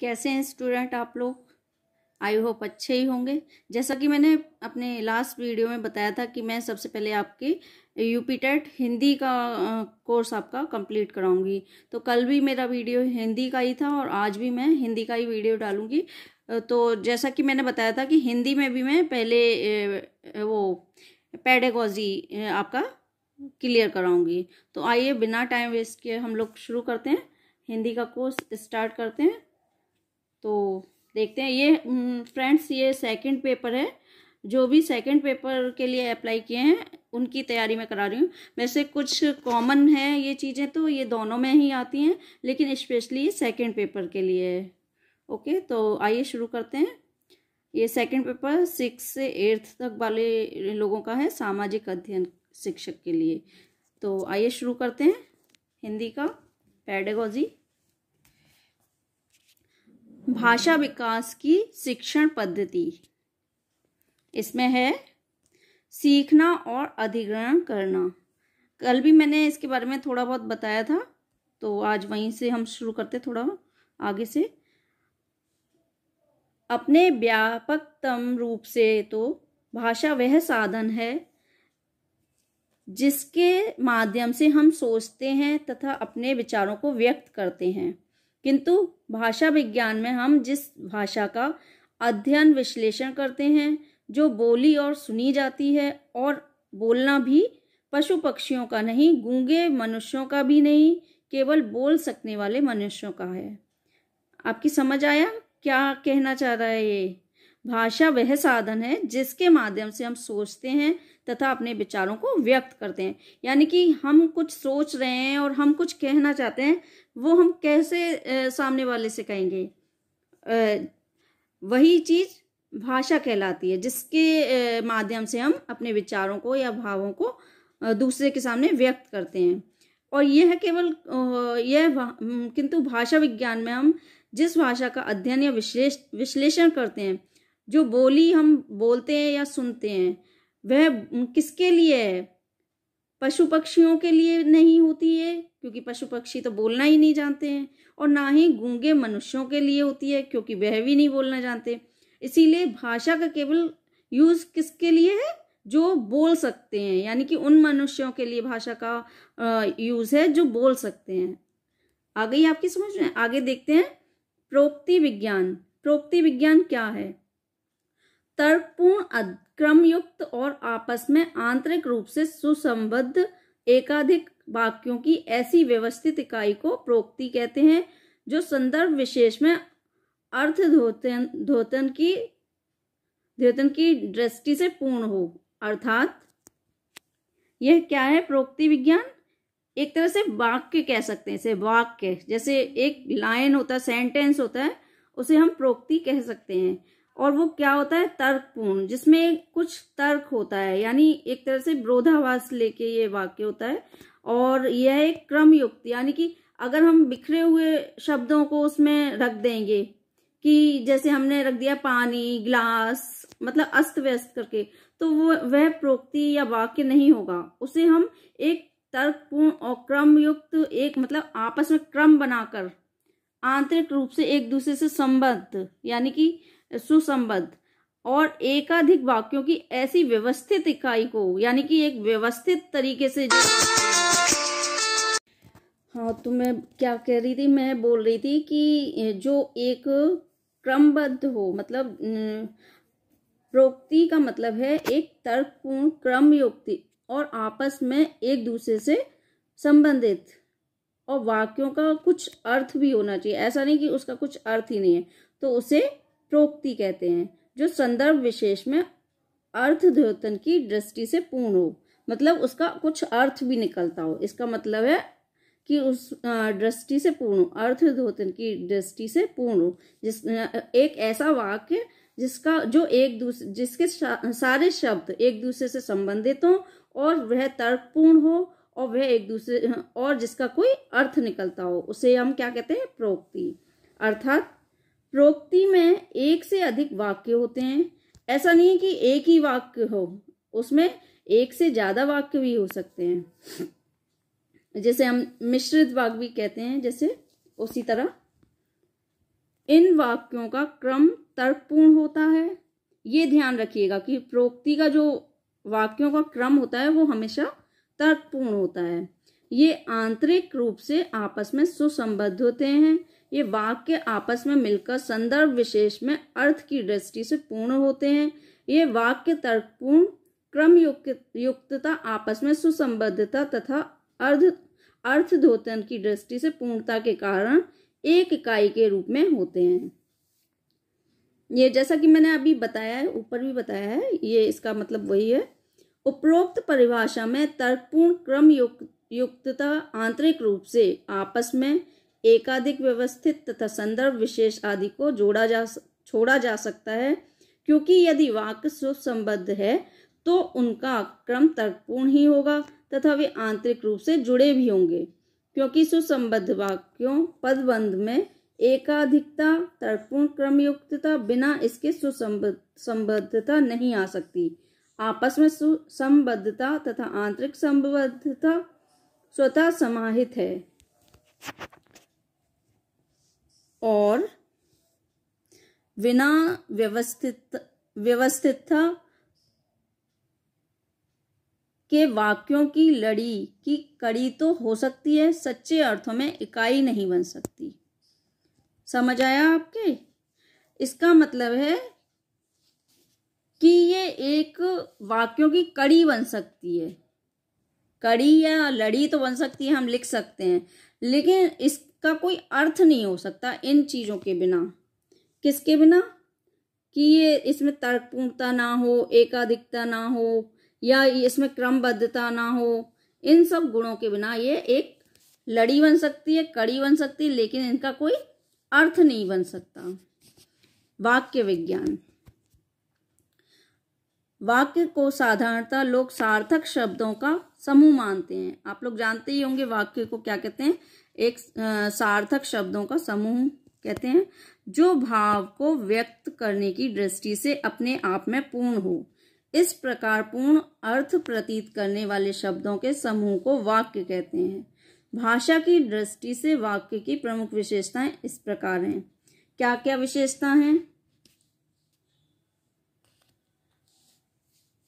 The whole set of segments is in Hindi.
कैसे हैं स्टूडेंट आप लोग। आई होप अच्छे ही होंगे। जैसा कि मैंने अपने लास्ट वीडियो में बताया था कि मैं सबसे पहले आपके यूपी टेट हिंदी का कोर्स आपका कंप्लीट कराऊंगी। तो कल भी मेरा वीडियो हिंदी का ही था और आज भी मैं हिंदी का ही वीडियो डालूंगी। तो जैसा कि मैंने बताया था कि हिंदी में भी मैं पहले वो पेडागॉजी आपका क्लियर कराऊंगी। तो आइए बिना टाइम वेस्ट किए हम लोग शुरू करते हैं, हिंदी का कोर्स स्टार्ट करते हैं। तो देखते हैं। ये फ्रेंड्स ये सेकंड पेपर है। जो भी सेकंड पेपर के लिए अप्लाई किए हैं उनकी तैयारी मैं करा रही हूँ। वैसे कुछ कॉमन है ये चीज़ें, तो ये दोनों में ही आती हैं, लेकिन स्पेशली ये सेकंड पेपर के लिए है। ओके, तो आइए शुरू करते हैं। ये सेकंड पेपर 6 से 8 तक वाले लोगों का है, सामाजिक अध्ययन शिक्षक के लिए। तो आइए शुरू करते हैं हिंदी का पेडागॉजी। भाषा विकास की शिक्षण पद्धति। इसमें है सीखना और अधिग्रहण करना। कल भी मैंने इसके बारे में थोड़ा बहुत बताया था, तो आज वहीं से हम शुरू करते थोड़ा आगे से। अपने व्यापकतम रूप से तो भाषा वह साधन है जिसके माध्यम से हम सोचते हैं तथा अपने विचारों को व्यक्त करते हैं। किंतु भाषा विज्ञान में हम जिस भाषा का अध्ययन विश्लेषण करते हैं, जो बोली और सुनी जाती है, और बोलना भी पशु पक्षियों का नहीं, गूंगे मनुष्यों का भी नहीं, केवल बोल सकने वाले मनुष्यों का है। आपकी समझ आया क्या कहना चाह रहा है ये? भाषा वह साधन है जिसके माध्यम से हम सोचते हैं तथा अपने विचारों को व्यक्त करते हैं। यानी कि हम कुछ सोच रहे हैं और हम कुछ कहना चाहते हैं, वो हम कैसे सामने वाले से कहेंगे? वही चीज भाषा कहलाती है, जिसके माध्यम से हम अपने विचारों को या भावों को दूसरे के सामने व्यक्त करते हैं। और यह केवल किंतु भाषा विज्ञान में हम जिस भाषा का अध्ययन या विश्लेषण करते हैं, जो बोली हम बोलते हैं या सुनते हैं, वह किसके लिए है? पशु पक्षियों के लिए नहीं होती है, क्योंकि पशु पक्षी तो बोलना ही नहीं जानते हैं, और ना ही गूंगे मनुष्यों के लिए होती है, क्योंकि वह भी नहीं बोलना जानते। इसीलिए भाषा का केवल यूज किसके लिए है? जो बोल सकते हैं, यानी कि उन मनुष्यों के लिए भाषा का यूज है जो बोल सकते हैं। आ गई आपकी समझ में? आगे देखते हैं प्रोक्ति विज्ञान। प्रोक्ति विज्ञान क्या है? तर्कपूर्ण, क्रमयुक्त और आपस में आंतरिक रूप से सुसंबद्ध एकाधिक वाक्यों की ऐसी व्यवस्थित इकाई को प्रोक्ति कहते हैं, जो संदर्भ विशेष में अर्थ द्योतन की दृष्टि से पूर्ण हो। अर्थात यह क्या है? प्रोक्ति विज्ञान एक तरह से वाक्य कह सकते हैं। इसे वाक्य, जैसे एक लाइन होता है, सेंटेंस होता है, उसे हम प्रोक्ति कह सकते हैं। और वो क्या होता है? तर्कपूर्ण, जिसमें कुछ तर्क होता है, यानी एक तरह से विरोधाभास लेके ये वाक्य होता है। और यह एक क्रम युक्त, यानी कि अगर हम बिखरे हुए शब्दों को उसमें रख देंगे, कि जैसे हमने रख दिया पानी, ग्लास, मतलब अस्त व्यस्त करके, तो वह प्रोक्ति या वाक्य नहीं होगा। उसे हम एक तर्कपूर्ण और क्रम युक्त, एक मतलब आपस में क्रम बनाकर आंतरिक रूप से एक दूसरे से संबद्ध, यानी कि सुसंबद्ध और एकाधिक वाक्यों की ऐसी व्यवस्थित इकाई को, यानी कि एक व्यवस्थित तरीके से हाँ, तो मैं क्या कह रही थी? मैं बोल रही थी कि जो एक क्रमबद्ध हो, मतलब प्रोक्ति का मतलब है एक तर्कपूर्ण, क्रमयुक्त और आपस में एक दूसरे से संबंधित, और वाक्यों का कुछ अर्थ भी होना चाहिए। ऐसा नहीं कि उसका कुछ अर्थ ही नहीं है, तो उसे प्रोक्ति कहते हैं, जो संदर्भ विशेष में अर्थ द्योतन की दृष्टि से पूर्ण हो, मतलब उसका कुछ अर्थ भी निकलता हो। इसका मतलब है कि उस दृष्टि से पूर्ण, अर्थ द्योतन की दृष्टि से पूर्ण हो, एक ऐसा वाक्य जिसके सारे शब्द एक दूसरे से संबंधित हो, और वह तर्कपूर्ण हो, और वह एक दूसरे, और जिसका कोई अर्थ निकलता हो, उसे हम क्या कहते हैं? प्रोक्ति। अर्थात प्रोक्ति में एक से अधिक वाक्य होते हैं। ऐसा नहीं है कि एक ही वाक्य हो, उसमें एक से ज्यादा वाक्य भी हो सकते हैं। जैसे हम मिश्रित वाक्य भी कहते हैं, जैसे उसी तरह इन वाक्यों का क्रम तर्कपूर्ण होता है। ये ध्यान रखिएगा कि प्रोक्ति का जो वाक्यों का क्रम होता है वो हमेशा तर्कपूर्ण होता है। ये आंतरिक रूप से आपस में सुसंबद्ध होते हैं। ये वाक्य आपस में मिलकर संदर्भ विशेष में अर्थ की दृष्टि से पूर्ण होते हैं। ये वाक्य तर्कपूर्ण, क्रम युक्तता, आपस में सुसंबद्धता तथा अर्थद्योतन की दृष्टि से पूर्णता के कारण एक इकाई के रूप में होते हैं। ये जैसा कि मैंने अभी बताया है, ऊपर भी बताया है, ये इसका मतलब वही है। उपरोक्त परिभाषा में तर्कपूर्ण, क्रम युक्तता आंतरिक रूप से आपस में एकाधिक व्यवस्थित तथा संदर्भ विशेष आदि को छोड़ा जा सकता है, क्योंकि यदि वाक्य सुसंबद्ध है तो उनका क्रम तर्कपूर्ण ही होगा तथा वे आंतरिक रूप से जुड़े भी होंगे, क्योंकि सुसंबद्ध वाक्यों पदबंध में एकाधिकता, तर्कपूर्ण क्रमयुक्तता, बिना इसके सुसंबद्धता नहीं आ सकती। आपस में सुसंबद्धता तथा आंतरिक संबद्धता स्वतः समाहित है और बिना व्यवस्थितता के वाक्यों की लड़ी की कड़ी तो हो सकती है, सच्चे अर्थों में इकाई नहीं बन सकती। समझ आया आपके? इसका मतलब है कि ये एक वाक्यों की कड़ी बन सकती है, कड़ी या लड़ी तो बन सकती है, हम लिख सकते हैं, लेकिन इसका कोई अर्थ नहीं हो सकता इन चीजों के बिना। किसके बिना? कि ये इसमें तर्कपूर्णता ना हो, एकाधिकता ना हो, या इसमें क्रमबद्धता ना हो। इन सब गुणों के बिना ये एक लड़ी बन सकती है, कड़ी बन सकती है, लेकिन इनका कोई अर्थ नहीं बन सकता। वाक्य विज्ञान। वाक्य को साधारणतः लोग सार्थक शब्दों का समूह मानते हैं। आप लोग जानते ही होंगे वाक्य को क्या कहते हैं, एक सार्थक शब्दों का समूह कहते हैं, जो भाव को व्यक्त करने की दृष्टि से अपने आप में पूर्ण हो। इस प्रकार पूर्ण अर्थ प्रतीत करने वाले शब्दों के समूह को वाक्य कहते हैं। भाषा की दृष्टि से वाक्य की प्रमुख विशेषताएं इस प्रकार हैं। क्या क्या विशेषता हैं?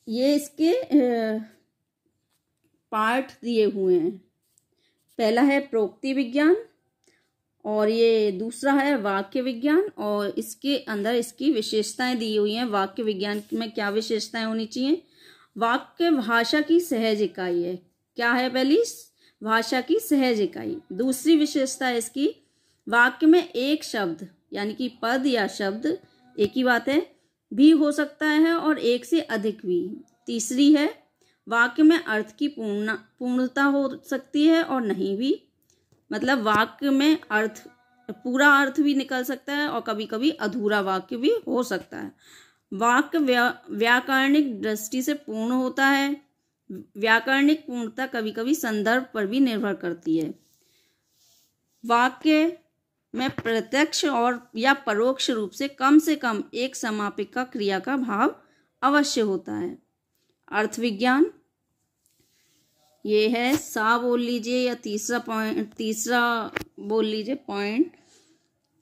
ये इसके पार्ट दिए हुए हैं। पहला है प्रोक्ति विज्ञान और ये दूसरा है वाक्य विज्ञान, और इसके अंदर इसकी विशेषताएं दी हुई हैं। वाक्य विज्ञान में क्या विशेषताएं होनी चाहिए? वाक्य भाषा की सहज इकाई है। क्या है? पहली, भाषा की सहज इकाई। दूसरी विशेषता है इसकी, वाक्य में एक शब्द यानी कि पद या शब्द, एक ही बात है, भी हो सकता है और एक से अधिक भी। तीसरी है, वाक्य में अर्थ की पूर्णता हो सकती है और नहीं भी, मतलब वाक्य में अर्थ, पूरा अर्थ भी निकल सकता है और कभी कभी अधूरा वाक्य भी हो सकता है। वाक्य व्याकरणिक दृष्टि से पूर्ण होता है। व्याकरणिक पूर्णता कभी कभी संदर्भ पर भी निर्भर करती है। वाक्य में प्रत्यक्ष और या परोक्ष रूप से कम एक समापिका क्रिया का भाव अवश्य होता है। अर्थ विज्ञान, ये है सा बोल लीजिए या तीसरा बोल लीजिए पॉइंट।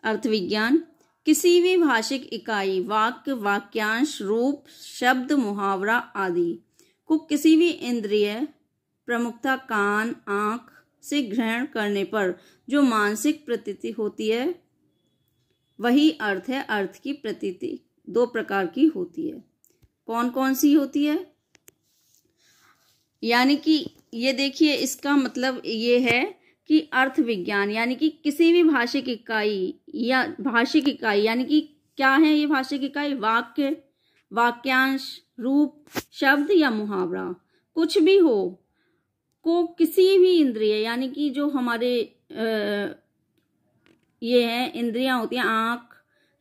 अर्थ विज्ञान किसी भी भाषिक इकाई, वाक्य, वाक्यांश, रूप, शब्द, मुहावरा आदि को किसी भी इंद्रिय, प्रमुखता कान, आंख से ग्रहण करने पर जो मानसिक प्रतीति होती है वही अर्थ है। अर्थ की प्रतीति दो प्रकार की होती है। कौन कौन सी होती है? यानी कि ये देखिए, इसका मतलब ये है कि अर्थ विज्ञान यानी कि किसी भी भाषिक इकाई या भाषिक इकाई यानी कि क्या है ये भाषिक इकाई? वाक्य, वाक्यांश, रूप, शब्द या मुहावरा, कुछ भी हो, को किसी भी इंद्रिय यानी कि जो हमारे ये है इंद्रियां होती हैं, आँख,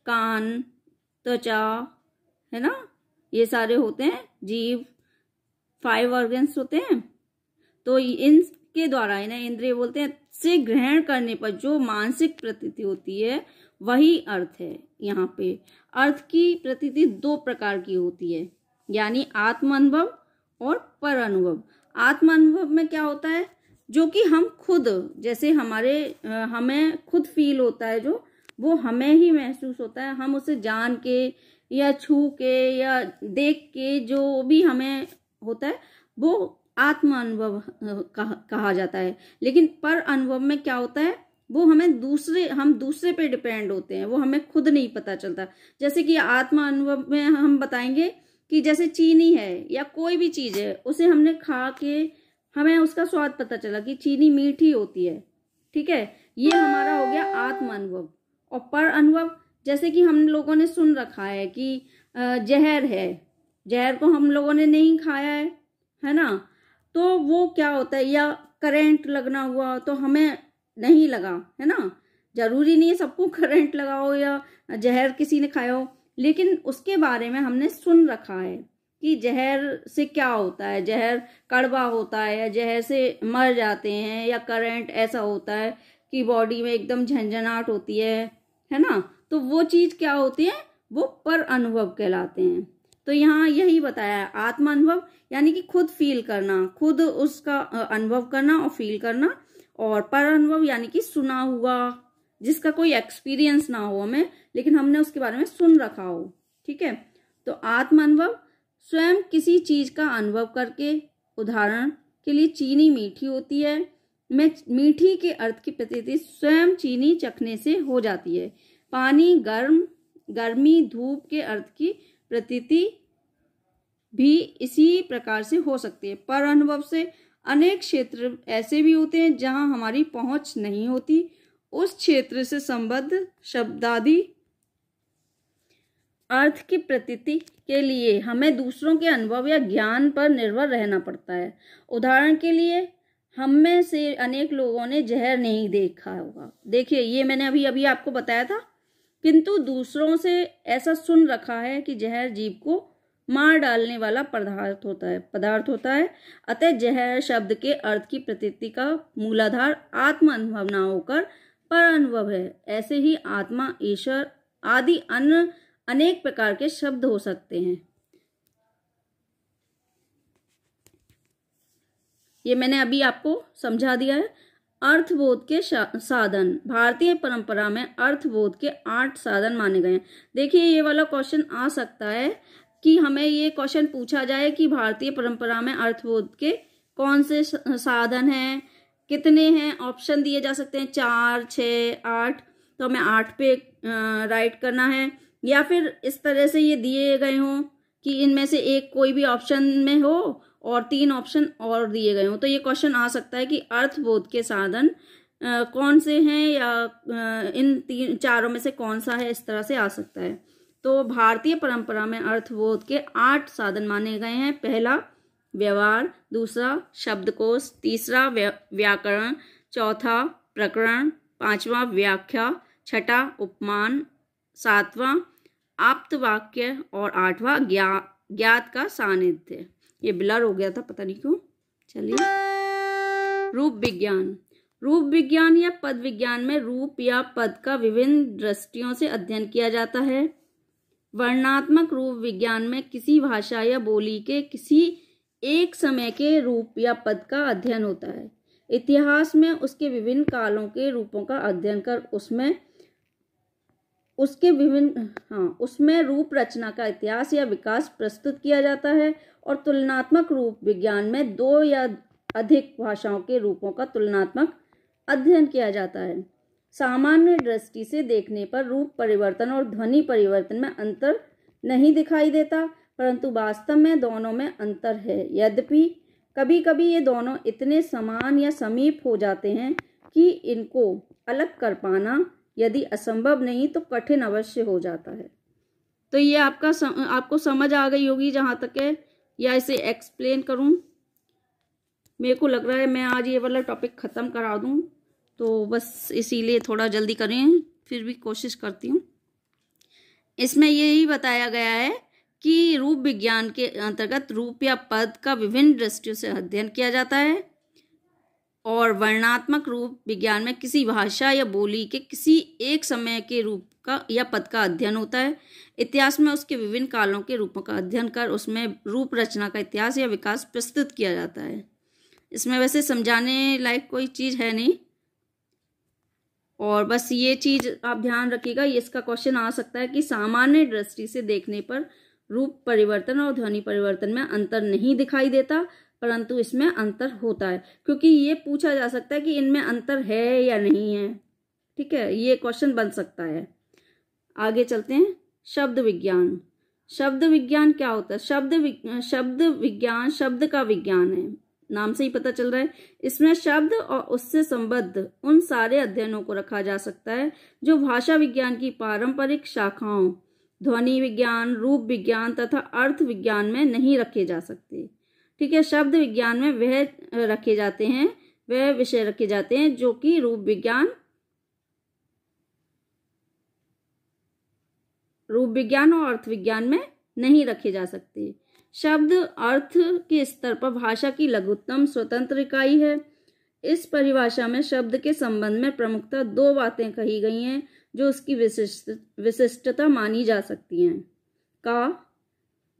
कान, त्वचा, है ना, ये सारे होते हैं, जीभ, 5 ऑर्गन्स होते हैं। तो इनके द्वारा, इन्हें इंद्रिय बोलते हैं, से ग्रहण करने पर जो मानसिक प्रतीति होती है वही अर्थ है। यहाँ पे अर्थ की प्रतीति दो प्रकार की होती है, यानी आत्म अनुभव और पर अनुभव। आत्म अनुभव में क्या होता है? जो कि हम खुद, जैसे हमें खुद फील होता है, जो वो हमें ही महसूस होता है। हम उसे जान के या छू के या देख के जो भी हमें होता है वो आत्म अनुभव कहा जाता है। लेकिन पर अनुभव में क्या होता है, वो हम दूसरे पे डिपेंड होते हैं, वो हमें खुद नहीं पता चलता। जैसे कि आत्म अनुभव में हम बताएंगे कि जैसे चीनी है या कोई भी चीज है, उसे हमने खा के हमें उसका स्वाद पता चला कि चीनी मीठी होती है, ठीक है, ये हमारा हो गया आत्म अनुभव। और पर अनुभव जैसे कि हम लोगों ने सुन रखा है कि जहर है, जहर को हम लोगों ने नहीं खाया है ना, तो वो क्या होता है, या करंट लगना हुआ तो हमें नहीं लगा, है ना। जरूरी नहीं है सबको करंट लगा हो या जहर किसी ने खाया हो, लेकिन उसके बारे में हमने सुन रखा है कि जहर से क्या होता है, जहर कड़वा होता है या जहर से मर जाते हैं, या करंट ऐसा होता है कि बॉडी में एकदम झंझनाहट होती है ना। तो वो चीज क्या होती है, वो पर अनुभव कहलाते हैं। तो यहाँ यही बताया है, आत्म अनुभव यानी कि खुद फील करना, खुद उसका अनुभव करना और फील करना। और पर अनुभव यानी कि सुना हुआ, जिसका कोई एक्सपीरियंस ना हो हमें, लेकिन हमने उसके बारे में सुन रखा हो, ठीक है। तो आत्म अनुभव स्वयं किसी चीज का अनुभव करके, उदाहरण के लिए चीनी मीठी होती है, मैं मीठी के अर्थ की प्रतीति स्वयं चीनी चखने से हो जाती है। पानी गर्मी धूप के अर्थ की प्रतीति भी इसी प्रकार से हो सकती है। पर अनुभव से अनेक क्षेत्र ऐसे भी होते हैं जहां हमारी पहुंच नहीं होती, उस क्षेत्र से संबद्ध शब्दादि अर्थ की प्रतीति के लिए हमें दूसरों के अनुभव या ज्ञान पर निर्भर रहना पड़ता है। उदाहरण के लिए हम में से अनेक लोगों ने जहर नहीं देखा होगा, देखिए ये मैंने अभी आपको बताया था, किंतु दूसरों से ऐसा सुन रखा है कि जहर जीव को मार डालने वाला पदार्थ होता है। अतः जहर शब्द के अर्थ की प्रतीति का मूलाधार आत्म अनुभव न होकर पर अनुभव है। ऐसे ही आत्मा, ईश्वर आदि अन्य अनेक प्रकार के शब्द हो सकते हैं। ये मैंने अभी आपको समझा दिया है। अर्थबोध के साधन, भारतीय परंपरा में अर्थबोध के 8 साधन माने गए हैं। देखिए ये वाला क्वेश्चन आ सकता है कि हमें ये क्वेश्चन पूछा जाए कि भारतीय परंपरा में अर्थबोध के कौन से साधन हैं, कितने हैं, ऑप्शन दिए जा सकते हैं 4, 6, 8, तो हमें 8 पे राइट करना है, या फिर इस तरह से ये दिए गए हों कि इनमें से एक कोई भी ऑप्शन में हो और 3 ऑप्शन और दिए गए हों। तो ये क्वेश्चन आ सकता है कि अर्थबोध के साधन कौन से हैं, या इन चारों में से कौन सा है, इस तरह से आ सकता है। तो भारतीय परंपरा में अर्थबोध के 8 साधन माने गए हैं। पहला व्यवहार, दूसरा शब्दकोश, तीसरा व्याकरण, चौथा प्रकरण, पांचवा व्याख्या, छठा उपमान, सातवां आप्त वाक्य और आठवां ज्ञात का सानिध्य। ये ब्लर हो गया था, पता नहीं क्यों। चलिए, रूप विज्ञान। रूप विज्ञान या पद विज्ञान में रूप या पद का विभिन्न दृष्टियों से अध्ययन किया जाता है। वर्णनात्मक रूप विज्ञान में किसी भाषा या बोली के किसी एक समय के रूप या पद का अध्ययन होता है। इतिहास में उसके विभिन्न कालों के रूपों का अध्ययन कर उसमें रूप रचना का इतिहास या विकास प्रस्तुत किया जाता है। और तुलनात्मक रूप विज्ञान में 2 या अधिक भाषाओं के रूपों का तुलनात्मक अध्ययन किया जाता है। सामान्य दृष्टि से देखने पर रूप परिवर्तन और ध्वनि परिवर्तन में अंतर नहीं दिखाई देता, परंतु वास्तव में दोनों में अंतर है। यद्यपि कभी कभी ये दोनों इतने समान या समीप हो जाते हैं कि इनको अलग कर पाना यदि असंभव नहीं तो कठिन अवश्य हो जाता है। तो ये आपको समझ आ गई होगी जहाँ तक है, या इसे एक्सप्लेन करूँ। मेरे को लग रहा है मैं आज ये वाला टॉपिक ख़त्म करा दूँ, तो बस इसीलिए थोड़ा जल्दी करें, फिर भी कोशिश करती हूँ। इसमें यही बताया गया है कि रूप विज्ञान के अंतर्गत रूप या पद का विभिन्न दृष्टियों से अध्ययन किया जाता है। और वर्णनात्मक रूप विज्ञान में किसी भाषा या बोली के किसी एक समय के रूप का या पद का अध्ययन होता है। इतिहास में उसके विभिन्न कालों के रूपों का अध्ययन कर उसमें रूप रचना का इतिहास या विकास प्रस्तुत किया जाता है। इसमें वैसे समझाने लायक कोई चीज़ है नहीं। और बस ये चीज आप ध्यान रखिएगा, ये इसका क्वेश्चन आ सकता है कि सामान्य दृष्टि से देखने पर रूप परिवर्तन और ध्वनि परिवर्तन में अंतर नहीं दिखाई देता, परंतु इसमें अंतर होता है, क्योंकि ये पूछा जा सकता है कि इनमें अंतर है या नहीं है। ठीक है, ये क्वेश्चन बन सकता है। आगे चलते हैं। शब्द विज्ञान। शब्द विज्ञान क्या होता है? शब्द विज्ञान शब्द का विज्ञान है, नाम से ही पता चल रहा है। इसमें शब्द और उससे संबद्ध उन सारे अध्ययनों को रखा जा सकता है जो भाषा विज्ञान की पारंपरिक शाखाओं ध्वनि विज्ञान, रूप विज्ञान तथा अर्थ विज्ञान में नहीं रखे जा सकते। ठीक है, शब्द विज्ञान में वह रखे जाते हैं, वह विषय रखे जाते हैं जो कि रूप विज्ञान और अर्थ विज्ञान में नहीं रखे जा सकते। शब्द अर्थ के स्तर पर भाषा की लघुत्तम स्वतंत्र इकाई है। इस परिभाषा में शब्द के संबंध में प्रमुखतः दो बातें कही गई हैं जो उसकी विशिष्टता मानी जा सकती हैं। का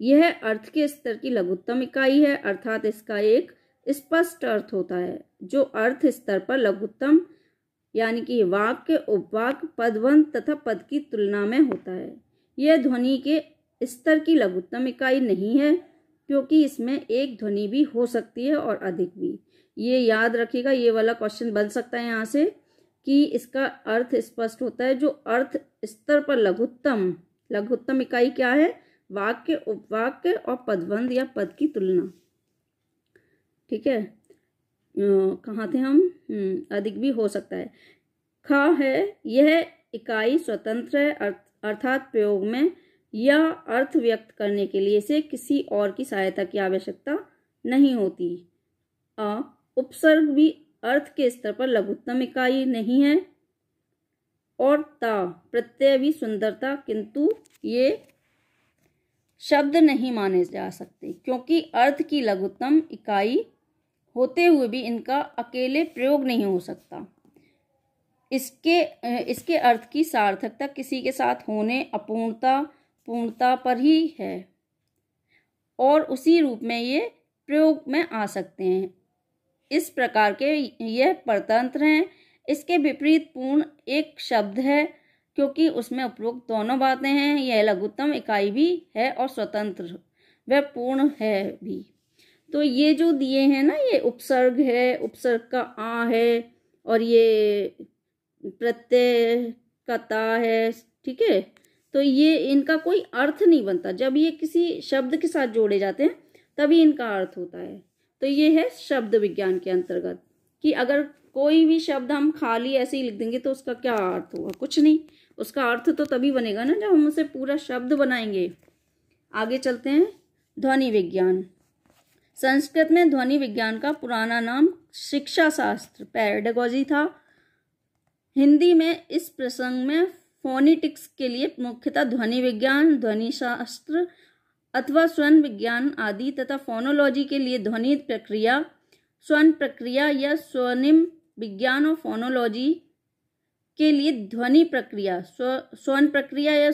यह अर्थ के स्तर की लघुत्तम इकाई है, अर्थात इसका एक स्पष्ट अर्थ होता है जो अर्थ स्तर पर लघुत्तम यानी कि वाक्य, उपवाक्य, पदबंध तथा पद की तुलना में होता है। यह ध्वनि के स्तर की लघुत्तम इकाई नहीं है, क्योंकि इसमें एक ध्वनि भी हो सकती है और अधिक भी। ये याद रखिएगा, ये वाला क्वेश्चन बन सकता है यहाँ से कि इसका अर्थ स्पष्ट होता है जो अर्थ स्तर पर लघुत्तम इकाई क्या है? वाक्य, उपवाक्य और पदबंध या पद की तुलना। ठीक है, कहाँ थे हम? अधिक भी हो सकता है। ख है, यह इकाई स्वतंत्र है, अर्थात प्रयोग में या अर्थ व्यक्त करने के लिए इसे किसी और की सहायता की आवश्यकता नहीं होती। उपसर्ग भी अर्थ के स्तर पर लघुत्तम इकाई नहीं है। और ता प्रत्यय भी सुंदरता, किंतु ये शब्द नहीं माने जा सकते क्योंकि अर्थ की लघुत्तम इकाई होते हुए भी इनका अकेले प्रयोग नहीं हो सकता। इसके अर्थ की सार्थकता किसी के साथ होने पूर्णता पर ही है और उसी रूप में ये प्रयोग में आ सकते हैं। इस प्रकार के यह परतंत्र हैं। इसके विपरीत पूर्ण एक शब्द है क्योंकि उसमें उपरोक्त दोनों बातें हैं। यह लघुत्तम इकाई भी है और स्वतंत्र वह पूर्ण है भी। तो ये जो दिए हैं ना, ये उपसर्ग है, उपसर्ग का आ है और ये प्रत्यय का ता है। ठीक है, तो ये इनका कोई अर्थ नहीं बनता। जब ये किसी शब्द के साथ जोड़े जाते हैं तभी इनका अर्थ होता है। तो ये है शब्द विज्ञान के अंतर्गत कि अगर कोई भी शब्द हम खाली ऐसे ही लिख देंगे तो उसका क्या अर्थ होगा? कुछ नहीं। उसका अर्थ तो तभी बनेगा ना जब हम उसे पूरा शब्द बनाएंगे। आगे चलते हैं। ध्वनि विज्ञान। संस्कृत में ध्वनि विज्ञान का पुराना नाम शिक्षा शास्त्र पेडागोजी था। हिंदी में इस प्रसंग में फोनिटिक्स के लिए मुख्यतः ध्वनि विज्ञान, ध्वनि शास्त्र अथवा स्वन विज्ञान आदि तथा फोनोलॉजी के लिए ध्वनि प्रक्रिया, स्वन प्रक्रिया या स्वनिम विज्ञान और फोनोलॉजी के लिए ध्वनि प्रक्रिया, स्वन प्रक्रिया या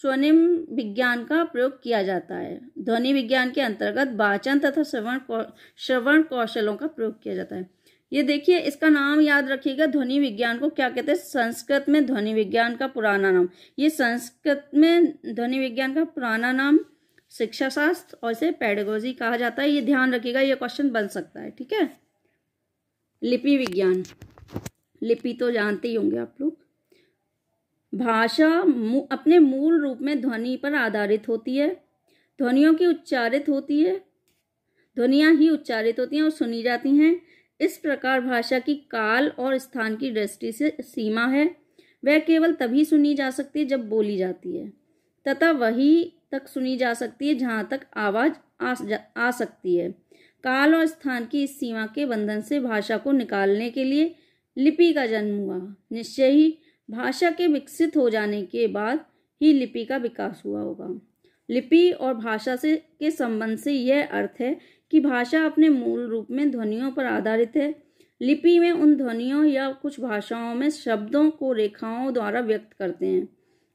स्वनिम विज्ञान का प्रयोग किया जाता है। ध्वनि विज्ञान के अंतर्गत वाचन तथा श्रवण कौशलों का प्रयोग किया जाता है। ये देखिए, इसका नाम याद रखिएगा। ध्वनि विज्ञान को क्या कहते हैं? संस्कृत में ध्वनि विज्ञान का पुराना नाम, ये संस्कृत में ध्वनि विज्ञान का पुराना नाम शिक्षा शास्त्र और इसे पेडागोजी कहा जाता है। ये ध्यान रखिएगा, ये क्वेश्चन बन सकता है। ठीक है। लिपि विज्ञान। लिपि तो जानते ही होंगे आप लोग। भाषा अपने मूल रूप में ध्वनि पर आधारित होती है। ध्वनियां ही उच्चारित होती हैं और सुनी जाती हैं। इस प्रकार भाषा की काल और स्थान की दृष्टि से सीमा है। वह केवल तभी सुनी जा सकती है जब बोली जाती है तथा वही तक सुनी जा सकती है जहां तक आवाज आ सकती है। काल और स्थान की इस सीमा के बंधन से भाषा को निकालने के लिए लिपि का जन्म हुआ। निश्चय ही भाषा के विकसित हो जाने के बाद ही लिपि का विकास हुआ होगा। लिपि और भाषा के संबंध से यह अर्थ है कि भाषा अपने मूल रूप में ध्वनियों पर आधारित है। लिपि में उन ध्वनियों या कुछ भाषाओं में शब्दों को रेखाओं द्वारा व्यक्त करते हैं,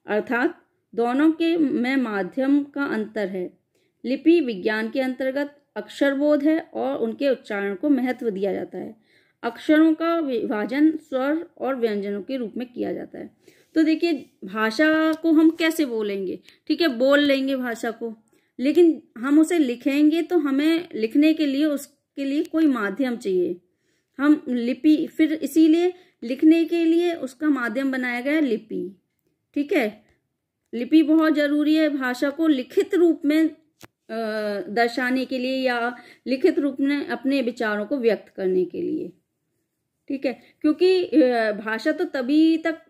अर्थात दोनों के में माध्यम का अंतर है। लिपि विज्ञान के अंतर्गत अक्षरबोध है और उनके उच्चारण को महत्व दिया जाता है। अक्षरों का विभाजन स्वर और व्यंजनों के रूप में किया जाता है। तो देखिए भाषा को हम कैसे बोलेंगे, ठीक है, बोल लेंगे भाषा को, लेकिन हम उसे लिखेंगे तो हमें लिखने के लिए उसके लिए कोई माध्यम चाहिए। हम लिपि, फिर इसीलिए लिखने के लिए उसका माध्यम बनाया गया लिपि, ठीक है। लिपि बहुत जरूरी है भाषा को लिखित रूप में दर्शाने के लिए या लिखित रूप में अपने विचारों को व्यक्त करने के लिए, ठीक है। क्योंकि भाषा तो तभी तक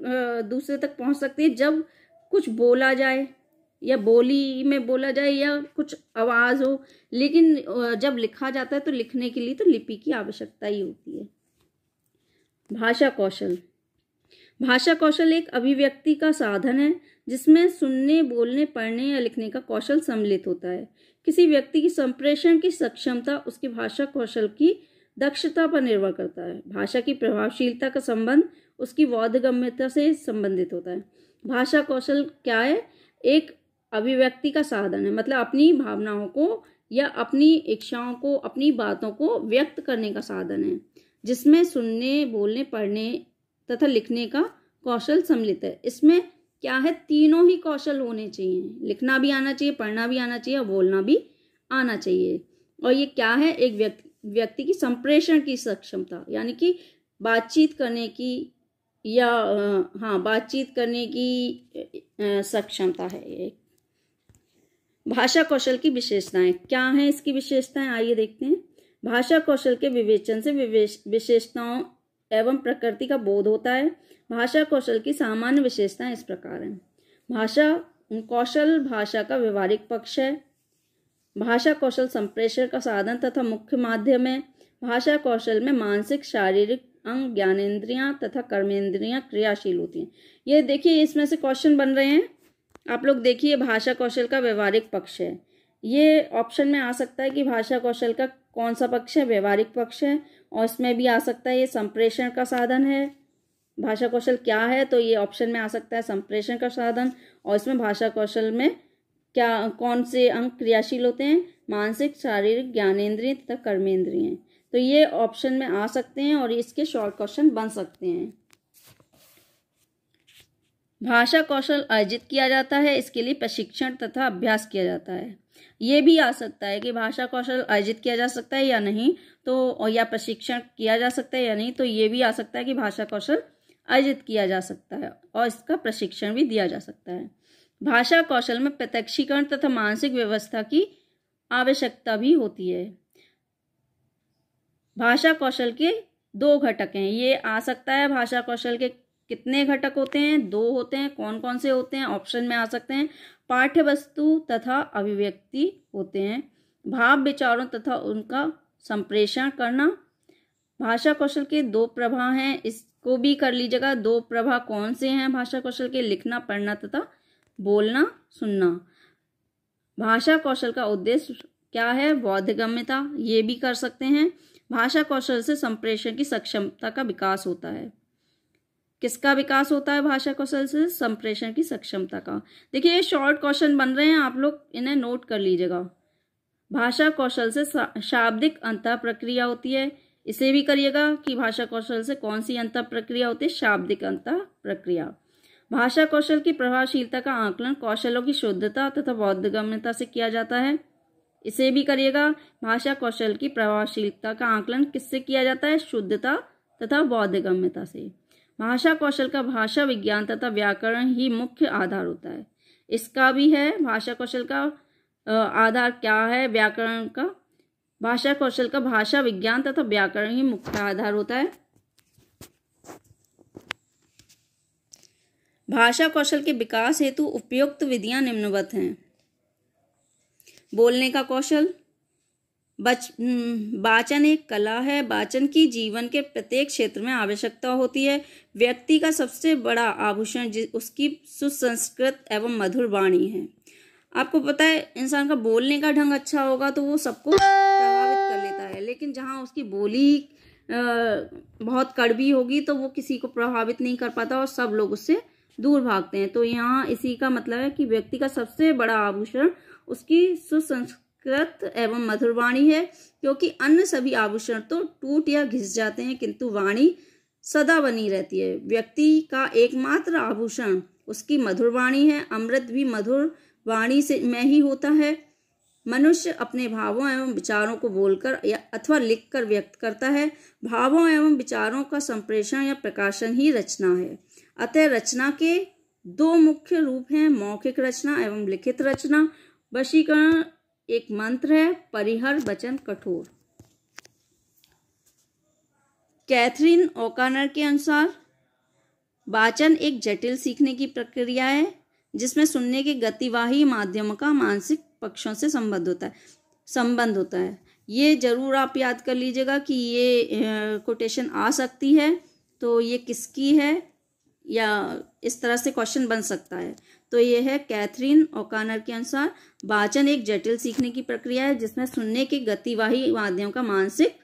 दूसरे तक पहुंच सकती है जब कुछ बोला जाए या बोली में बोला जाए या कुछ आवाज हो, लेकिन जब लिखा जाता है तो लिखने के लिए तो लिपि की आवश्यकता ही होती है। भाषा कौशल। भाषा कौशल एक अभिव्यक्ति का साधन है जिसमें सुनने, बोलने, पढ़ने या लिखने का कौशल सम्मिलित होता है। किसी व्यक्ति की संप्रेषण की सक्षमता उसकी भाषा कौशल की दक्षता पर निर्भर करता है। भाषा की प्रभावशीलता का संबंध उसकी बोधगम्यता से संबंधित होता है। भाषा कौशल क्या है? एक अभिव्यक्ति का साधन है, मतलब अपनी भावनाओं को या अपनी इच्छाओं को, अपनी बातों को व्यक्त करने का साधन है, जिसमें सुनने, बोलने, पढ़ने तथा लिखने का कौशल सम्मिलित है। इसमें क्या है? तीनों ही कौशल होने चाहिए, लिखना भी आना चाहिए, पढ़ना भी आना चाहिए और बोलना भी आना चाहिए। और ये क्या है? एक व्यक्ति की संप्रेषण की सक्षमता, यानी कि बातचीत करने की या बातचीत करने की सक्षमता है ये। भाषा कौशल की विशेषताएं क्या हैं? इसकी विशेषताएं आइए देखते हैं। भाषा कौशल के विवेचन से विशेषताओं एवं प्रकृति का बोध होता है। भाषा कौशल की सामान्य विशेषताएं इस प्रकार हैं। भाषा कौशल भाषा का व्यवहारिक पक्ष है। भाषा कौशल संप्रेषण का साधन तथा मुख्य माध्यम है। भाषा कौशल में मानसिक, शारीरिक अंग, ज्ञानेंद्रियां तथा कर्मेंद्रियां क्रियाशील होती हैं। ये देखिए, इसमें से क्वेश्चन बन रहे हैं, आप लोग देखिए। भाषा कौशल का व्यवहारिक पक्ष है, ये ऑप्शन में आ सकता है कि भाषा कौशल का कौन सा पक्ष है? व्यवहारिक पक्ष है। और इसमें भी आ सकता है ये संप्रेषण का साधन है। भाषा कौशल क्या है? तो ये ऑप्शन में आ सकता है संप्रेषण का साधन। और इसमें भाषा कौशल में क्या, कौन से अंग क्रियाशील होते हैं? मानसिक, शारीरिक, ज्ञानेंद्रिय तथा कर्मेंद्रिय। तो ये ऑप्शन में आ सकते हैं और इसके शॉर्ट क्वेश्चन बन सकते हैं। भाषा कौशल अर्जित किया जाता है, इसके लिए प्रशिक्षण तथा अभ्यास किया जाता है। ये भी आ सकता है कि भाषा कौशल अर्जित किया जा सकता है या नहीं, तो या प्रशिक्षण किया जा सकता है या नहीं, तो ये भी आ सकता है कि भाषा कौशल अर्जित किया जा सकता है और इसका प्रशिक्षण भी दिया जा सकता है। भाषा कौशल में प्रत्यक्षीकरण तथा मानसिक व्यवस्था की आवश्यकता भी होती है। भाषा कौशल के 2 घटक हैं, ये आ सकता है। भाषा कौशल के कितने घटक होते हैं? 2 होते हैं। कौन कौन से होते हैं? ऑप्शन में आ सकते हैं। पाठ्य वस्तु तथा अभिव्यक्ति होते हैं। भाव, विचारों तथा उनका संप्रेषण करना। भाषा कौशल के 2 प्रभाव हैं, इसको भी कर लीजिएगा। 2 प्रभाव कौन से हैं भाषा कौशल के? लिखना, पढ़ना तथा बोलना, सुनना। भाषा कौशल का उद्देश्य क्या है? बोधगम्यता, ये भी कर सकते हैं। भाषा कौशल से संप्रेषण की सक्षमता का विकास होता है। किसका विकास होता है? भाषा कौशल से संप्रेषण की सक्षमता का। देखिए, ये शॉर्ट क्वेश्चन बन रहे हैं, आप लोग इन्हें नोट कर लीजिएगा। भाषा कौशल से शाब्दिक अंतः प्रक्रिया होती है, इसे भी करिएगा कि भाषा कौशल से कौन सी अंतः प्रक्रिया होती है? शाब्दिक अंतः प्रक्रिया। भाषा कौशल की प्रभावशीलता का आकलन कौशलों की शुद्धता तथा बोधगम्यता से किया जाता है, इसे भी करिएगा। भाषा कौशल की प्रभावशीलता का आकलन किससे किया जाता है? शुद्धता तथा बोधगम्यता से। भाषा कौशल का भाषा विज्ञान तथा व्याकरण ही मुख्य आधार होता है, इसका भी है। भाषा कौशल का आधार क्या है? व्याकरण का। भाषा कौशल का भाषा विज्ञान तथा व्याकरण ही मुख्य आधार होता है। भाषा कौशल के विकास हेतु उपयुक्त विधियां निम्नवत हैं। बोलने का कौशल। वाचन एक कला है। वाचन की जीवन के प्रत्येक क्षेत्र में आवश्यकता होती है। व्यक्ति का सबसे बड़ा आभूषण उसकी सुसंस्कृत एवं मधुर वाणी है। आपको पता है, इंसान का बोलने का ढंग अच्छा होगा तो वो सबको प्रभावित कर लेता है, लेकिन जहाँ उसकी बोली बहुत कड़वी होगी तो वो किसी को प्रभावित नहीं कर पाता और सब लोग उससे दूर भागते हैं। तो यहाँ इसी का मतलब है कि व्यक्ति का सबसे बड़ा आभूषण उसकी सुसंस्कृत अलंकृत एवं मधुर वाणी है, क्योंकि अन्य सभी आभूषण तो टूट या घिस जाते हैं, किंतु वाणी सदा बनी रहती है। व्यक्ति का एकमात्र आभूषण उसकी मधुर वाणी है। अमृत भी मधुर वाणी से में ही होता है। मनुष्य अपने भावों एवं विचारों को बोलकर या अथवा लिखकर व्यक्त करता है। भावों एवं विचारों का संप्रेषण या प्रकाशन ही रचना है। अतः रचना के दो मुख्य रूप हैं, मौखिक रचना एवं लिखित रचना। वशीकरण एक मंत्र है, परिहर वचन कठोर। कैथरीन ओकानर के अनुसार वाचन एक जटिल सीखने की प्रक्रिया है, जिसमें सुनने के गतिवाही माध्यमों का मानसिक पक्षों से संबंध होता है। ये जरूर आप याद कर लीजिएगा कि ये कोटेशन आ सकती है, तो ये किसकी है या इस तरह से क्वेश्चन बन सकता है। तो ये है कैथरीन ओकानर के अनुसार वाचन एक जटिल सीखने की प्रक्रिया है, जिसमें सुनने के गतिवाही माध्यम का मानसिक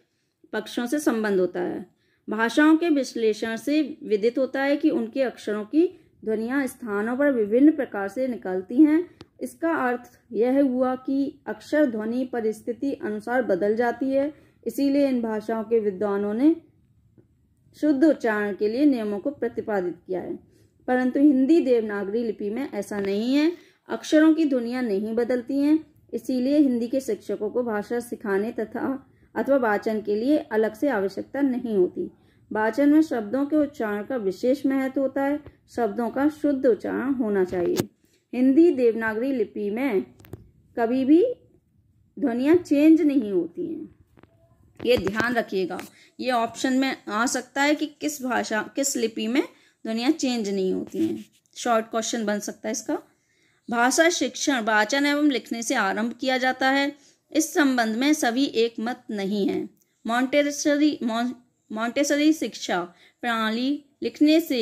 पक्षों से संबंध होता है। भाषाओं के विश्लेषण से विदित होता है कि उनके अक्षरों की ध्वनियां स्थानों पर विभिन्न प्रकार से निकलती हैं। इसका अर्थ यह हुआ कि अक्षर ध्वनि परिस्थिति अनुसार बदल जाती है। इसीलिए इन भाषाओं के विद्वानों ने शुद्ध उच्चारण के लिए नियमों को प्रतिपादित किया है, परंतु हिंदी देवनागरी लिपि में ऐसा नहीं है। अक्षरों की ध्वनियां नहीं बदलती हैं। इसीलिए हिंदी के शिक्षकों को भाषा सिखाने अथवा वाचन के लिए अलग से आवश्यकता नहीं होती। वाचन में शब्दों के उच्चारण का विशेष महत्व होता है। शब्दों का शुद्ध उच्चारण होना चाहिए। हिंदी देवनागरी लिपि में कभी भी ध्वनियां चेंज नहीं होती हैं, ये ध्यान रखिएगा। ये ऑप्शन में आ सकता है कि किस लिपि में ध्वनियां चेंज नहीं होती हैं। शॉर्ट क्वेश्चन बन सकता है इसका। भाषा शिक्षण वाचन एवं लिखने से आरंभ किया जाता है। इस संबंध में सभी एक मत नहीं है। मॉन्टेसरी शिक्षा प्रणाली लिखने से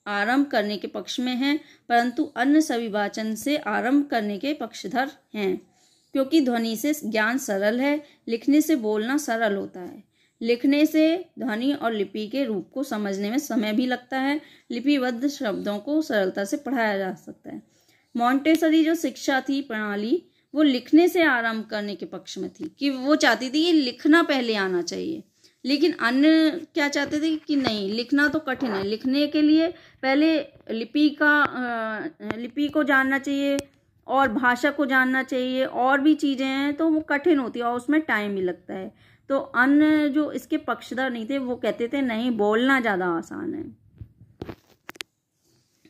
आरंभ करने के पक्ष में है, परंतु अन्य सभी वाचन से आरंभ करने के पक्षधर हैं, क्योंकि ध्वनि से ज्ञान सरल है, लिखने से बोलना सरल होता है। लिखने से ध्वनि और लिपि के रूप को समझने में समय भी लगता है। लिपिबद्ध शब्दों को सरलता से पढ़ाया जा सकता है। मॉन्टेसरी जो शिक्षा थी प्रणाली, वो लिखने से आरंभ करने के पक्ष में थी, कि वो चाहती थी कि लिखना पहले आना चाहिए। लेकिन अन्य क्या चाहते थे कि नहीं, लिखना तो कठिन है, लिखने के लिए पहले लिपि को जानना चाहिए और भाषा को जानना चाहिए, और भी चीज़ें हैं तो वो कठिन होती है और उसमें टाइम भी लगता है। तो अन्य जो इसके पक्षधर नहीं थे वो कहते थे नहीं, बोलना ज़्यादा आसान है।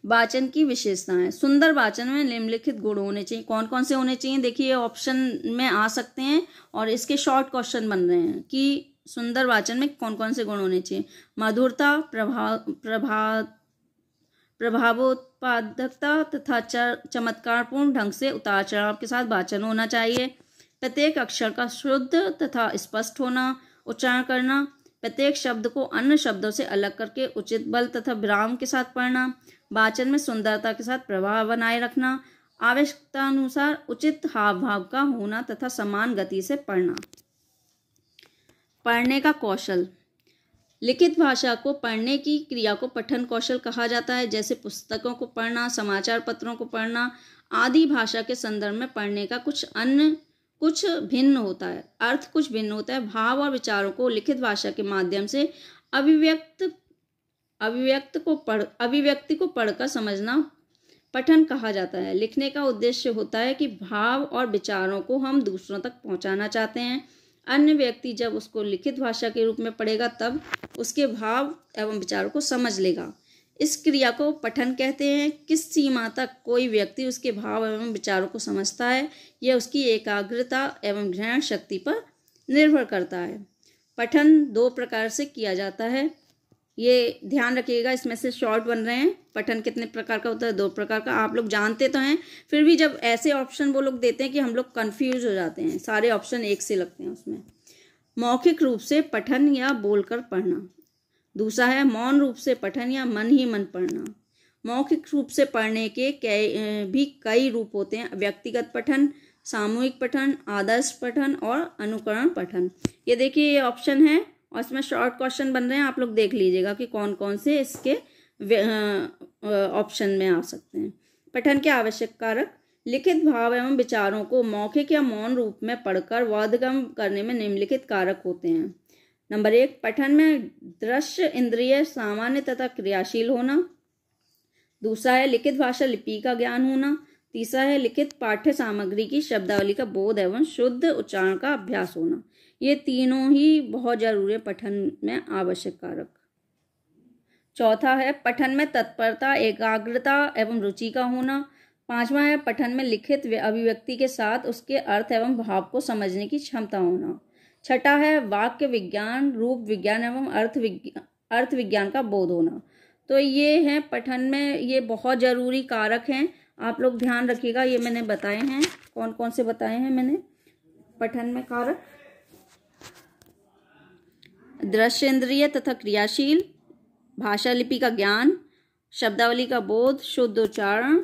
वाचन की विशेषताएं। सुंदर वाचन में निम्नलिखित गुण होने चाहिए। कौन कौन से होने चाहिए? देखिए ऑप्शन में आ सकते हैं और इसके शॉर्ट क्वेश्चन बन रहे हैं कि सुंदर वाचन में कौन कौन से गुण होने चाहिए। मधुरता, प्रभावोत्पादकता तथा चमत्कारपूर्ण ढंग से उतार चढ़ाव के साथ वाचन होना चाहिए। प्रत्येक अक्षर का शुद्ध तथा स्पष्ट होना, उच्चारण करना, प्रत्येक शब्द को अन्य शब्दों से अलग करके उचित बल तथा विराम के साथ पढ़ना, वाचन में सुंदरता के साथ प्रभाव बनाए रखना, आवश्यकता अनुसार उचित हाव भाव का होना तथा समान गति से पढ़ना। पढ़ने का कौशल। लिखित भाषा को पढ़ने की क्रिया को पठन कौशल कहा जाता है। जैसे पुस्तकों को पढ़ना, समाचार पत्रों को पढ़ना आदि भाषा के संदर्भ में पढ़ने का कुछ भिन्न होता है, अर्थ कुछ भिन्न होता है। भाव और विचारों को लिखित भाषा के माध्यम से अभिव्यक्ति को पढ़कर समझना पठन कहा जाता है। लिखने का उद्देश्य होता है कि भाव और विचारों को हम दूसरों तक पहुंचाना चाहते हैं। अन्य व्यक्ति जब उसको लिखित भाषा के रूप में पढ़ेगा तब उसके भाव एवं विचारों को समझ लेगा। इस क्रिया को पठन कहते हैं। किस सीमा तक कोई व्यक्ति उसके भाव एवं विचारों को समझता है, यह उसकी एकाग्रता एवं ग्रहण शक्ति पर निर्भर करता है। पठन दो प्रकार से किया जाता है, ये ध्यान रखिएगा। इसमें से शॉर्ट बन रहे हैं। पठन कितने प्रकार का होता है? दो प्रकार का। आप लोग जानते तो हैं, फिर भी जब ऐसे ऑप्शन वो लोग देते हैं कि हम लोग कंफ्यूज हो जाते हैं, सारे ऑप्शन एक से लगते हैं उसमें। मौखिक रूप से पठन या बोलकर पढ़ना। दूसरा है मौन रूप से पठन या मन ही मन पढ़ना। मौखिक रूप से पढ़ने के कई रूप होते हैं। व्यक्तिगत पठन, सामूहिक पठन, आदर्श पठन और अनुकरण पठन। ये देखिए ये ऑप्शन है और इसमें शॉर्ट क्वेश्चन बन रहे हैं, आप लोग देख लीजिएगा कि कौन कौन से इसके ऑप्शन में आ सकते हैं। पठन के आवश्यक कारक। लिखित भाव एवं विचारों को मौखिक या मौन रूप में पढ़कर बोधगम्य करने में निम्नलिखित कारक होते हैं। नंबर 1, पठन में दृश्य इंद्रिय सामान्य तथा क्रियाशील होना। दूसरा है लिखित भाषा लिपि का ज्ञान होना। तीसरा है लिखित पाठ्य सामग्री की शब्दावली का बोध एवं शुद्ध उच्चारण का अभ्यास होना। ये तीनों ही बहुत जरूरी है पठन में आवश्यक कारक। चौथा है पठन में तत्परता, एकाग्रता एवं रुचि का होना। पांचवा है पठन में लिखित अभिव्यक्ति के साथ उसके अर्थ एवं भाव को समझने की क्षमता होना। छठा है वाक्य विज्ञान, रूप विज्ञान एवं अर्थ विज्ञान का बोध होना। तो ये हैं पठन में, ये बहुत जरूरी कारक हैं, आप लोग ध्यान रखिएगा। ये मैंने बताए हैं, कौन कौन से बताए हैं मैंने पठन में कारक। दृश्य इंद्रिय तथा क्रियाशील, भाषा लिपि का ज्ञान, शब्दावली का बोध, शुद्ध उच्चारण,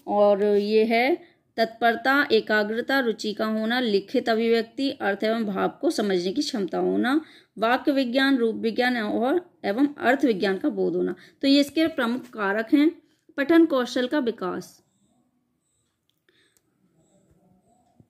और ये है तत्परता, एकाग्रता, रुचि का होना, लिखित अभिव्यक्ति, अर्थ एवं भाव को समझने की क्षमता होना, वाक्य विज्ञान, रूप विज्ञान और एवं अर्थ विज्ञान का बोध होना। तो ये इसके प्रमुख कारक हैं। पठन कौशल का विकास।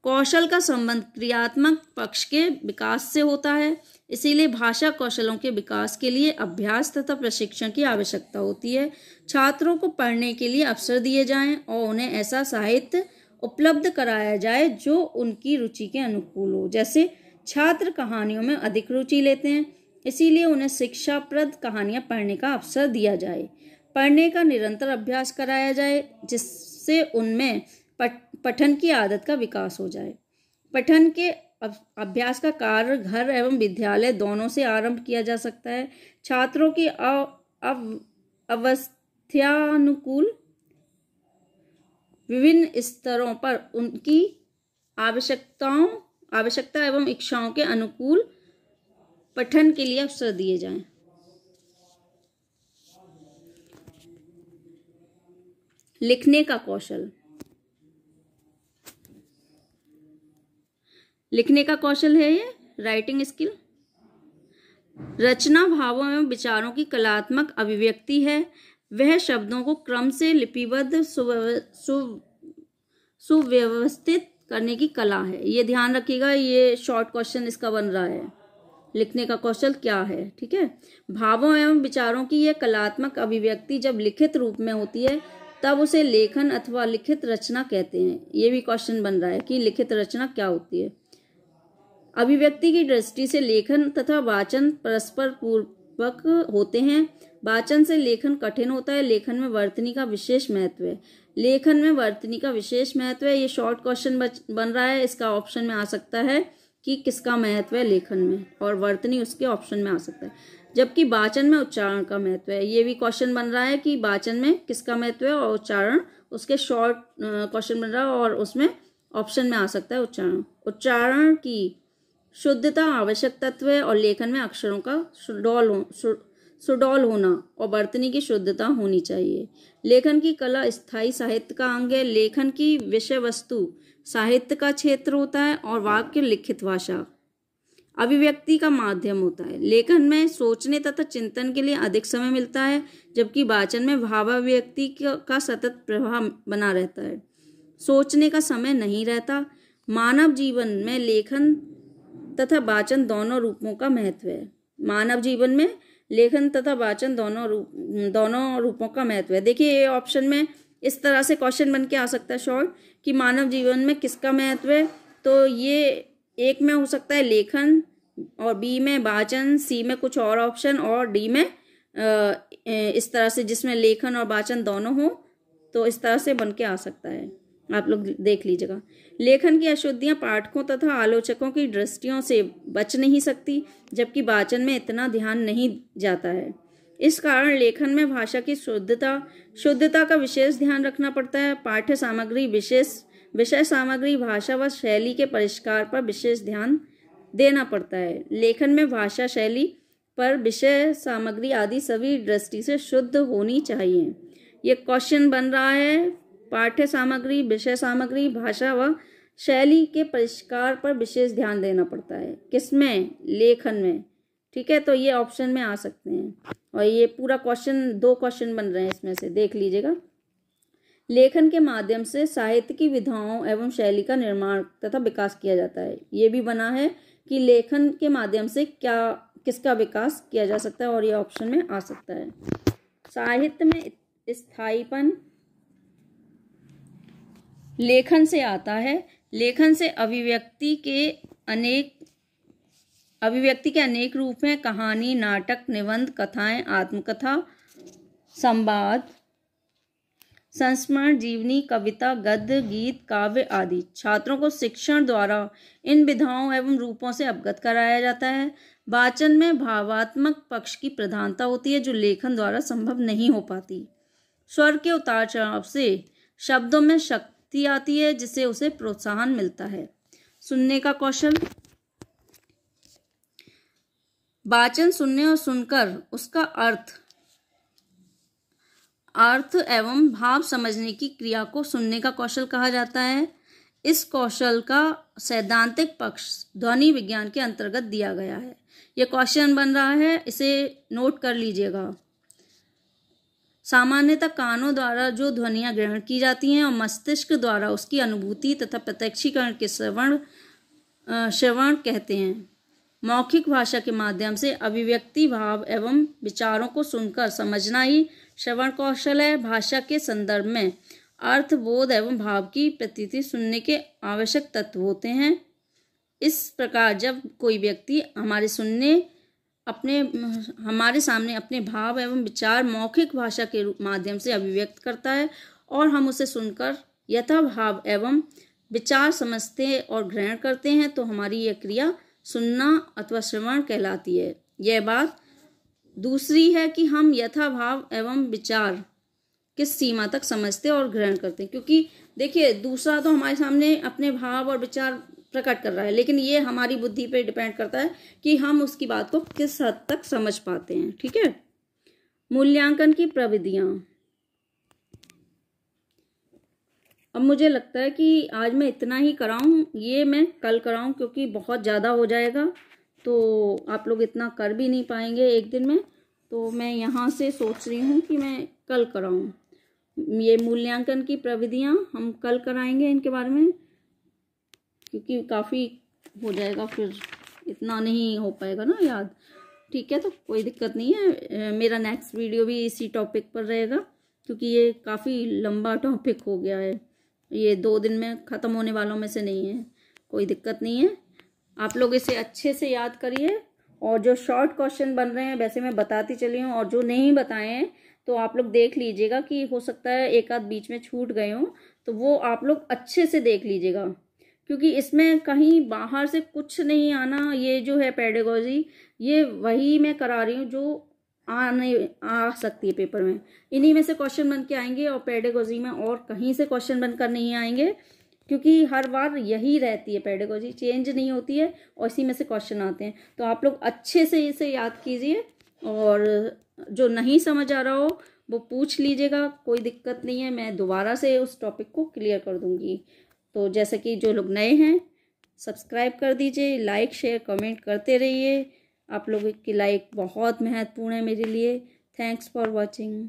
कौशल का संबंध क्रियात्मक पक्ष के विकास से होता है, इसीलिए भाषा कौशलों के विकास के लिए अभ्यास तथा प्रशिक्षण की आवश्यकता होती है। छात्रों को पढ़ने के लिए अवसर दिए जाएं और उन्हें ऐसा साहित्य उपलब्ध कराया जाए जो उनकी रुचि के अनुकूल हो। जैसे छात्र कहानियों में अधिक रुचि लेते हैं, इसीलिए उन्हें शिक्षाप्रद कहानियां पढ़ने का अवसर दिया जाए। पढ़ने का निरंतर अभ्यास कराया जाए जिससे उनमें पठन की आदत का विकास हो जाए। पठन के अभ्यास का कार्य घर एवं विद्यालय दोनों से आरंभ किया जा सकता है। छात्रों की अवस्थानुकूल विभिन्न स्तरों पर उनकी आवश्यकता एवं इच्छाओं के अनुकूल पठन के लिए अवसर दिए जाएं। लिखने का कौशल। लिखने का कौशल है ये राइटिंग स्किल। रचना भावों एवं विचारों की कलात्मक अभिव्यक्ति है। वह शब्दों को क्रम से लिपिबद्ध सुव्यवस्थित करने की कला है। ये ध्यान रखिएगा, ये शॉर्ट क्वेश्चन इसका बन रहा है। लिखने का कौशल क्या है, ठीक है। भावों एवं विचारों की यह कलात्मक अभिव्यक्ति जब लिखित रूप में होती है तब उसे लेखन अथवा लिखित रचना कहते हैं। ये भी क्वेश्चन बन रहा है कि लिखित रचना क्या होती है। अभिव्यक्ति की दृष्टि से लेखन तथा वाचन परस्पर पूर्वक होते हैं। वाचन से लेखन कठिन होता है। लेखन में वर्तनी का विशेष महत्व है। लेखन में वर्तनी का विशेष महत्व है। ये शॉर्ट क्वेश्चन बन रहा है। इसका ऑप्शन में आ सकता है कि किसका महत्व है लेखन में, और वर्तनी उसके ऑप्शन में आ सकता है। जबकि वाचन में उच्चारण का महत्व है। ये भी क्वेश्चन बन रहा है कि वाचन में किसका महत्व है और उच्चारण उसके शॉर्ट क्वेश्चन बन रहा है और उसमें ऑप्शन में आ सकता है उच्चारण। उच्चारण की शुद्धता आवश्यक तत्व है और लेखन में अक्षरों का सुडौल होना और वर्तनी की शुद्धता होनी चाहिए। लेखन की कला स्थायी साहित्य का अंग है। लेखन की विषय वस्तु साहित्य का क्षेत्र होता है और वाक्य लिखित भाषा अभिव्यक्ति का माध्यम होता है। लेखन में सोचने तथा चिंतन के लिए अधिक समय मिलता है, जबकि वाचन में भावाभिव्यक्ति का सतत प्रवाह बना रहता है। सोचने का समय नहीं रहता। मानव जीवन में लेखन तथा वाचन दोनों रूपों का महत्व है। मानव जीवन में लेखन तथा वाचन दोनों रूपों का महत्व है। देखिए ये ऑप्शन में इस तरह से क्वेश्चन बन के आ सकता है शॉर्ट कि मानव जीवन में किसका महत्व है। तो ये एक में हो सकता है लेखन, और बी में वाचन, सी में कुछ और ऑप्शन, और डी में इस तरह से जिसमें लेखन और वाचन दोनों हो, तो इस तरह से बन के आ सकता है। आप लोग देख लीजिएगा। लेखन की अशुद्धियां पाठकों तथा आलोचकों की दृष्टियों से बच नहीं सकती, जबकि वाचन में इतना ध्यान नहीं जाता है। इस कारण लेखन में भाषा की शुद्धता का विशेष ध्यान रखना पड़ता है। पाठ्य सामग्री, विषय सामग्री, भाषा व शैली के परिष्कार पर विशेष ध्यान देना पड़ता है। लेखन में भाषा, शैली पर विषय सामग्री आदि सभी दृष्टि से शुद्ध होनी चाहिए। ये क्वेश्चन बन रहा है। पाठ्य सामग्री, विषय सामग्री, भाषा व शैली के परिष्कार पर विशेष ध्यान देना पड़ता है। किसमें? लेखन में, ठीक है। तो ये ऑप्शन में आ सकते हैं और ये पूरा क्वेश्चन 2 क्वेश्चन बन रहे हैं इसमें से, देख लीजिएगा। लेखन के माध्यम से साहित्य की विधाओं एवं शैली का निर्माण तथा विकास किया जाता है। ये भी बना है कि लेखन के माध्यम से किसका विकास किया जा सकता है, और ये ऑप्शन में आ सकता है। साहित्य में स्थायीपन लेखन से आता है। लेखन से अभिव्यक्ति के अनेक रूप हैं। कहानी, नाटक, निबंध, कथाएं, आत्मकथा, संवाद, संस्मरण, जीवनी, कविता, गद्य, गीत, काव्य आदि। छात्रों को शिक्षण द्वारा इन विधाओं एवं रूपों से अवगत कराया जाता है। वाचन में भावात्मक पक्ष की प्रधानता होती है, जो लेखन द्वारा संभव नहीं हो पाती। स्वर के उतार चढ़ाव से शब्दों में शक्ति आती है, जिससे उसे प्रोत्साहन मिलता है। सुनने का कौशल, वाचन सुनने और सुनकर उसका अर्थ एवं भाव समझने की क्रिया को सुनने का कौशल कहा जाता है। इस कौशल का सैद्धांतिक पक्ष ध्वनि विज्ञान के अंतर्गत दिया गया है। यह क्वेश्चन बन रहा है, इसे नोट कर लीजिएगा। सामान्यतः कानों द्वारा जो ध्वनियाँ ग्रहण की जाती हैं और मस्तिष्क द्वारा उसकी अनुभूति तथा प्रत्यक्षीकरण के श्रवण कहते हैं। मौखिक भाषा के माध्यम से अभिव्यक्ति, भाव एवं विचारों को सुनकर समझना ही श्रवण कौशल है। भाषा के संदर्भ में अर्थ, बोध एवं भाव की प्रतीति सुनने के आवश्यक तत्व होते हैं। इस प्रकार जब कोई व्यक्ति हमारे सामने अपने भाव एवं विचार मौखिक भाषा के माध्यम से अभिव्यक्त करता है और हम उसे सुनकर यथा भाव एवं विचार समझते और ग्रहण करते हैं, तो हमारी यह क्रिया सुनना अथवा श्रवण कहलाती है। यह बात दूसरी है कि हम यथा भाव एवं विचार किस सीमा तक समझते और ग्रहण करते हैं, क्योंकि देखिए दूसरा तो हमारे सामने अपने भाव और विचार प्रकट कर रहा है, लेकिन ये हमारी बुद्धि पे डिपेंड करता है कि हम उसकी बात को किस हद तक समझ पाते हैं। ठीक है। मूल्यांकन की प्रविधियां। अब मुझे लगता है कि आज मैं इतना ही कराऊं, ये मैं कल कराऊं, क्योंकि बहुत ज़्यादा हो जाएगा तो आप लोग इतना कर भी नहीं पाएंगे एक दिन में। तो मैं यहाँ से सोच रही हूँ कि मैं कल कराऊं। ये मूल्यांकन की प्रविधियां हम कल कराएंगे इनके बारे में, क्योंकि काफ़ी हो जाएगा, फिर इतना नहीं हो पाएगा ना याद। ठीक है, तो कोई दिक्कत नहीं है। मेरा नेक्स्ट वीडियो भी इसी टॉपिक पर रहेगा, क्योंकि ये काफ़ी लंबा टॉपिक हो गया है। ये 2 दिन में ख़त्म होने वालों में से नहीं है। कोई दिक्कत नहीं है, आप लोग इसे अच्छे से याद करिए। और जो शॉर्ट क्वेश्चन बन रहे हैं वैसे मैं बताती चली हूँ, और जो नहीं बताए हैं तो आप लोग देख लीजिएगा कि हो सकता है एक आध बीच में छूट गए हों, तो वो आप लोग अच्छे से देख लीजिएगा, क्योंकि इसमें कहीं बाहर से कुछ नहीं आना। ये जो है पेडागोजी, ये वही मैं करा रही हूँ जो आ सकती है पेपर में। इन्हीं में से क्वेश्चन बन के आएंगे, और पेडागोजी में और कहीं से क्वेश्चन बनकर नहीं आएंगे, क्योंकि हर बार यही रहती है, पेडागोजी चेंज नहीं होती है और इसी में से क्वेश्चन आते हैं। तो आप लोग अच्छे से इसे याद कीजिए, और जो नहीं समझ आ रहा हो वो पूछ लीजिएगा, कोई दिक्कत नहीं है। मैं दोबारा से उस टॉपिक को क्लियर कर दूंगी। तो जैसे कि जो लोग नए हैं सब्सक्राइब कर दीजिए, लाइक शेयर कमेंट करते रहिए। आप लोगों की लाइक बहुत महत्वपूर्ण है मेरे लिए। Thanks for watching.